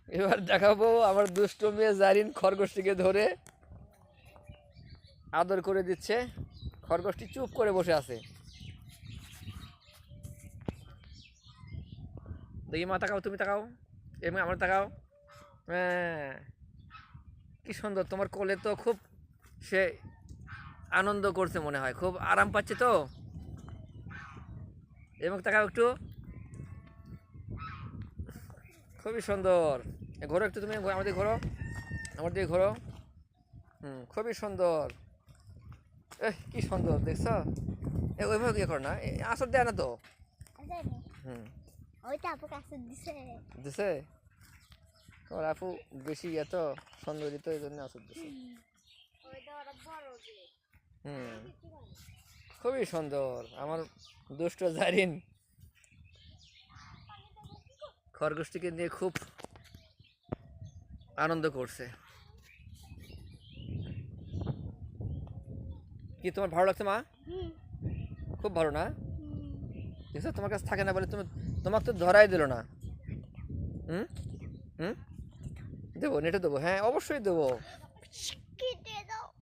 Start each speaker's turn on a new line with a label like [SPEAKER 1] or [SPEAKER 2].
[SPEAKER 1] এবার দেখাবো আমার দুষ্ট মেয়ে জারিন খরগোশটিকে ধরে আদর করে দিচ্ছে। খরগোশটি চুপ করে বসে আছে। দেখি মা তাকাও, তুমি তাকাও, এমনি আমার তাকাও। হ্যাঁ, কি সুন্দর, তোমার কোলে তো খুব সে আনন্দ করছে মনে হয়, খুব আরাম পাচ্ছে তো। এবং তাকাও একটু, খুবই সুন্দর। ঘোরো একটু, তুমি আমাদের ঘোরো, আমার দিকে ঘোরো। খুবই সুন্দর। কি সুন্দর দেখছো। ওইভাবে ইয়ে করো না, আসর দেয় না তো। হুম,
[SPEAKER 2] ওইটা আপু কাছে দিছে।
[SPEAKER 1] দিছে তোমার আপু বেশি এত সুন্দরী তো, এই জন্য আসর দিছে। হুম, খুবই সুন্দর আমার দুষ্ট জারিন খরগোশটিকে নিয়ে খুব আনন্দ করছে। কি তোমার ভালো লাগছে মা? খুব ভালো না? দেখছো তোমার কাছে থাকে না বলে তুমি, তোমাকে তো ধরাই দিল না। হুম হুম, দেবো, নেটে দেবো, হ্যাঁ অবশ্যই দেবো।